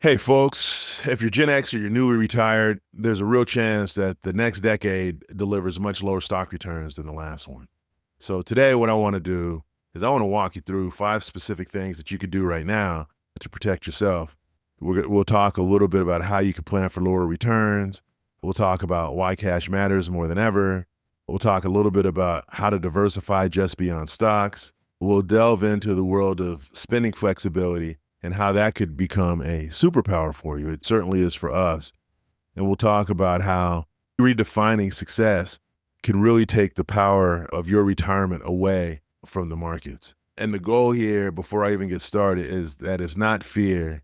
Hey, folks, if you're Gen X or you're newly retired, there's a real chance that the next decade delivers much lower stock returns than the last one. So, today, what I want to do is I want to walk you through 5 specific things that you could do right now to protect yourself. We'll talk a little bit about how you can plan for lower returns. We'll talk about why cash matters more than ever. We'll talk a little bit about how to diversify just beyond stocks. We'll delve into the world of spending flexibility and how that could become a superpower for you. It certainly is for us. And we'll talk about how redefining success can really take the power of your retirement away from the markets. And the goal here, before I even get started, is that it's not fear,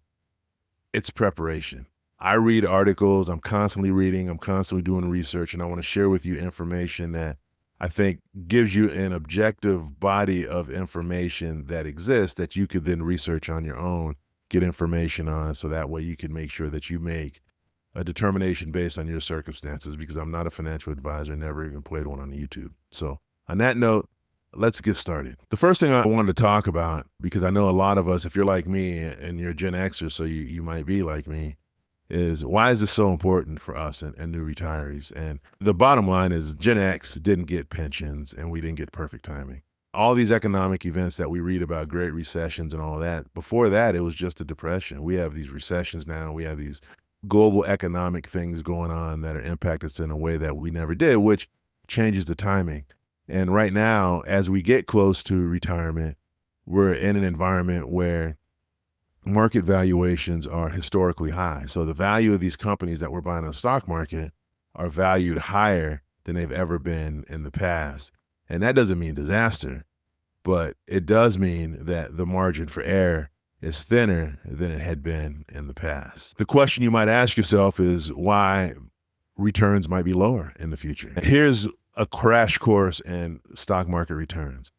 it's preparation. I read articles, I'm constantly reading, I'm constantly doing research, and I want to share with you information that I think gives you an objective body of information that exists that you could then research on your own, get information on, so that way you can make sure that you make a determination based on your circumstances, because I'm not a financial advisor, never even played one on YouTube. So on that note, let's get started. The first thing I wanted to talk about, because I know a lot of us, if you're like me and you're Gen Xer, so you might be like me, is why is this so important for us and new retirees? And the bottom line is Gen X didn't get pensions and we didn't get perfect timing. All these economic events that we read about, great recessions and all that, before that, it was just a depression. We have these recessions now. We have these global economic things going on that are impacting us in a way that we never did, which changes the timing. And right now, as we get close to retirement, we're in an environment where market valuations are historically high. So the value of these companies that we're buying on the stock market are valued higher than they've ever been in the past. And that doesn't mean disaster, but it does mean that the margin for error is thinner than it had been in the past. The question you might ask yourself is why returns might be lower in the future. Here's a crash course in stock market returns.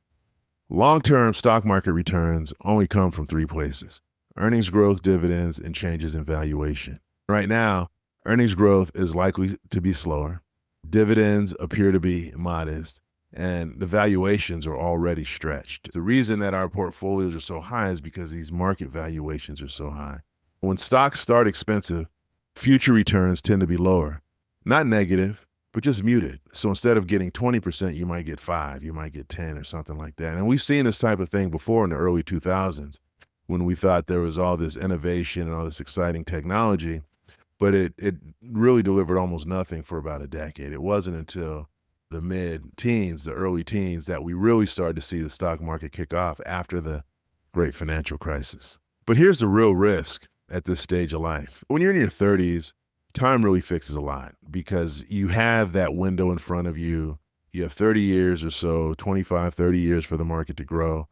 Long-term stock market returns only come from 3 places: earnings growth, dividends, and changes in valuation. Right now, earnings growth is likely to be slower. Dividends appear to be modest, and the valuations are already stretched. The reason that our portfolios are so high is because these market valuations are so high. When stocks start expensive, future returns tend to be lower. Not negative, but just muted. So instead of getting 20%, you might get 5, you might get 10 or something like that. And we've seen this type of thing before in the early 2000s. When we thought there was all this innovation and all this exciting technology, but it really delivered almost nothing for about a decade. It wasn't until the mid-teens, the early teens, that we really started to see the stock market kick off after the great financial crisis. But here's the real risk at this stage of life. When you're in your 30s, time really fixes a lot because you have that window in front of you. You have 30 years or so, 25, 30 years for the market to grow.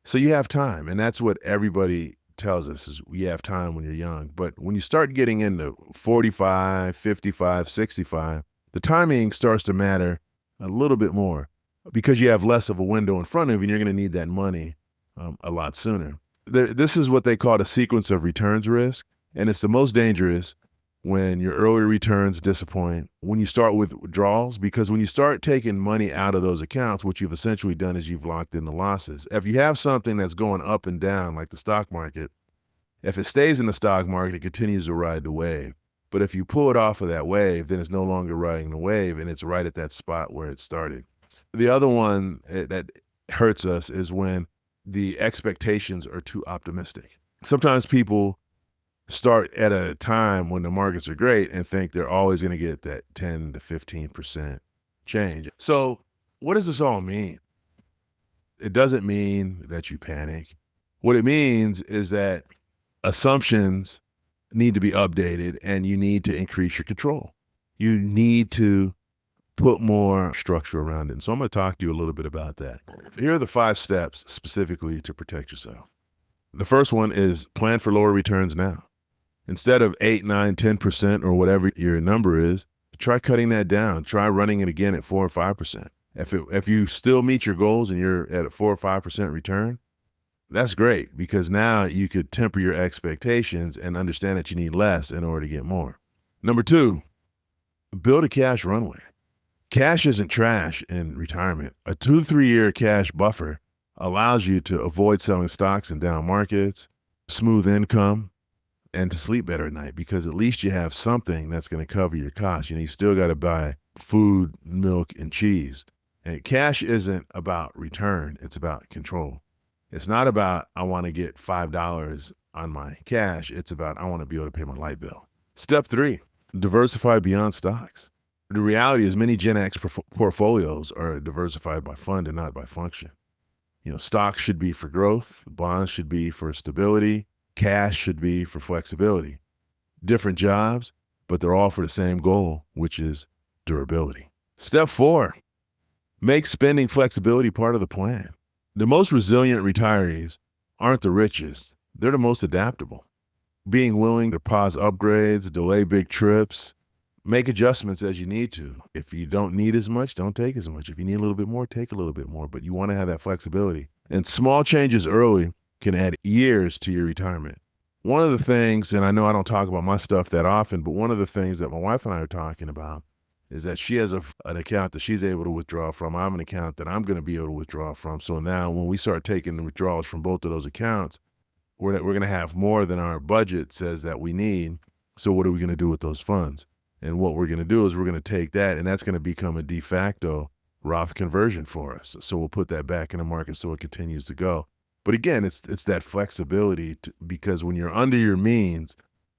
So you have time, and that's what everybody tells us is we have time when you're young. But when you start getting into 45, 55, 65, the timing starts to matter a little bit more because you have less of a window in front of you and you're going to need that money a lot sooner. This is what they call a sequence of returns risk, and it's the most dangerous when your early returns disappoint, when you start with withdrawals, because when you start taking money out of those accounts, what you've essentially done is you've locked in the losses. If you have something that's going up and down, like the stock market, if it stays in the stock market, it continues to ride the wave. But if you pull it off of that wave, then it's no longer riding the wave, and it's right at that spot where it started. The other one that hurts us is when the expectations are too optimistic. Sometimes people start at a time when the markets are great and think they're always going to get that 10 to 15% change. So what does this all mean? It doesn't mean that you panic. What it means is that assumptions need to be updated and you need to increase your control. You need to put more structure around it. And so I'm going to talk to you a little bit about that. Here are the 5 steps specifically to protect yourself. The first one is plan for lower returns now. Instead of 8, 9, 10% or whatever your number is, try cutting that down. Try running it again at 4 or 5%. If you still meet your goals and you're at a 4 or 5% return, that's great because now you could temper your expectations and understand that you need less in order to get more. Number 2, build a cash runway. Cash isn't trash in retirement. A 2 to 3 year cash buffer allows you to avoid selling stocks in down markets, smooth income, and to sleep better at night, because at least you have something that's going to cover your costs. You still got to buy food, milk, and cheese. And cash isn't about return. It's about control. It's not about, I want to get $5 on my cash. It's about, I want to be able to pay my light bill. Step 3, diversify beyond stocks. The reality is many Gen X portfolios are diversified by fund and not by function. Stocks should be for growth. Bonds should be for stability. Cash should be for flexibility. Different jobs, but they're all for the same goal, which is durability. Step 4, make spending flexibility part of the plan. The most resilient retirees aren't the richest. They're the most adaptable. Being willing to pause upgrades, delay big trips, make adjustments as you need to. If you don't need as much, don't take as much. If you need a little bit more, take a little bit more, but you want to have that flexibility. And small changes early can add years to your retirement. One of the things, and I know I don't talk about my stuff that often, but one of the things that my wife and I are talking about is that she has an account that she's able to withdraw from. I have an account that I'm going to be able to withdraw from. So now when we start taking the withdrawals from both of those accounts, we're going to have more than our budget says that we need. So what are we going to do with those funds? And what we're going to do is we're going to take that, and that's going to become a de facto Roth conversion for us. So we'll put that back in the market so it continues to go. But again, it's that flexibility because when you're under your means,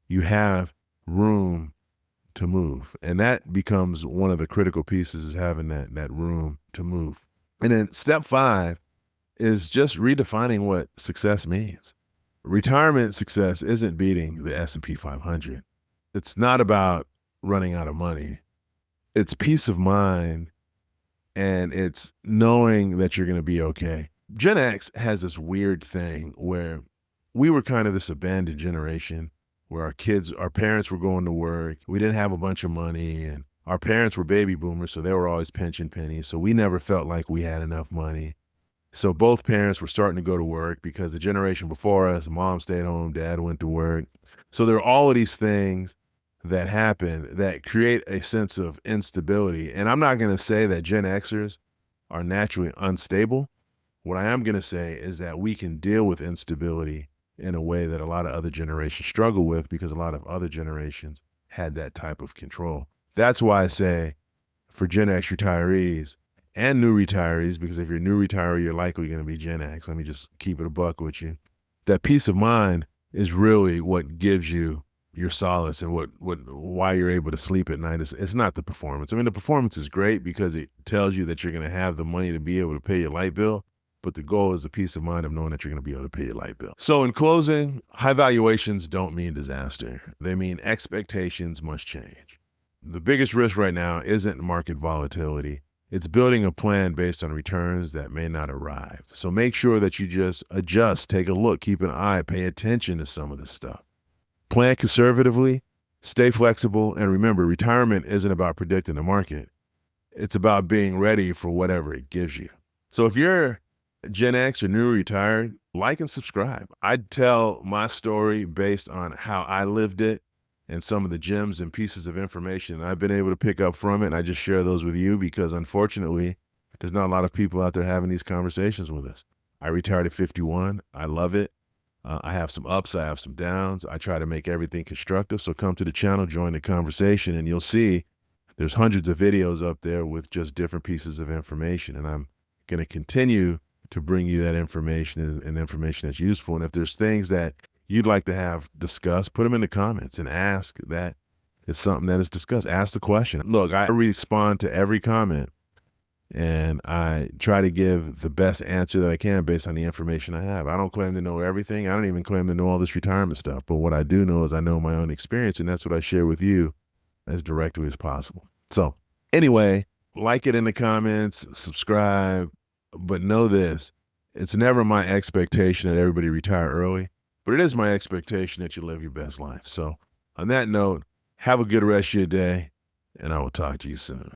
you have room to move. And that becomes one of the critical pieces, is having that room to move. And then step 5 is just redefining what success means. Retirement success isn't beating the S&P 500. It's not about running out of money. It's peace of mind, and it's knowing that you're going to be okay. Gen X has this weird thing where we were kind of this abandoned generation where our parents were going to work. We didn't have a bunch of money, and our parents were baby boomers, so they were always pinching pennies. So we never felt like we had enough money. So both parents were starting to go to work because the generation before us, mom stayed home, dad went to work. So there are all of these things that happen that create a sense of instability. And I'm not going to say that Gen Xers are naturally unstable. What I am going to say is that we can deal with instability in a way that a lot of other generations struggle with, because a lot of other generations had that type of control. That's why I say for Gen X retirees and new retirees, because if you're a new retiree, you're likely going to be Gen X. Let me just keep it a buck with you. That peace of mind is really what gives you your solace and why you're able to sleep at night. It's not the performance. I mean, the performance is great because it tells you that you're going to have the money to be able to pay your light bill. But the goal is the peace of mind of knowing that you're going to be able to pay your light bill. So in closing, high valuations don't mean disaster. They mean expectations must change. The biggest risk right now isn't market volatility. It's building a plan based on returns that may not arrive. So make sure that you just adjust, take a look, keep an eye, pay attention to some of this stuff. Plan conservatively, stay flexible, and remember, retirement isn't about predicting the market. It's about being ready for whatever it gives you. So if you're Gen X or new retired, like and subscribe. I tell my story based on how I lived it and some of the gems and pieces of information I've been able to pick up from it. And I just share those with you because unfortunately, there's not a lot of people out there having these conversations with us. I retired at 51. I love it. I have some ups, I have some downs. I try to make everything constructive. So come to the channel, join the conversation, and you'll see there's hundreds of videos up there with just different pieces of information. And I'm going to continue to bring you that information and information that's useful. And if there's things that you'd like to have discussed, put them in the comments and ask that it's something that is discussed. Ask the question. Look, I respond to every comment and I try to give the best answer that I can based on the information I have. I don't claim to know everything. I don't even claim to know all this retirement stuff. But what I do know is I know my own experience, and that's what I share with you as directly as possible. So anyway, like it in the comments, subscribe. But know this, it's never my expectation that everybody retire early, but it is my expectation that you live your best life. So on that note, have a good rest of your day, and I will talk to you soon.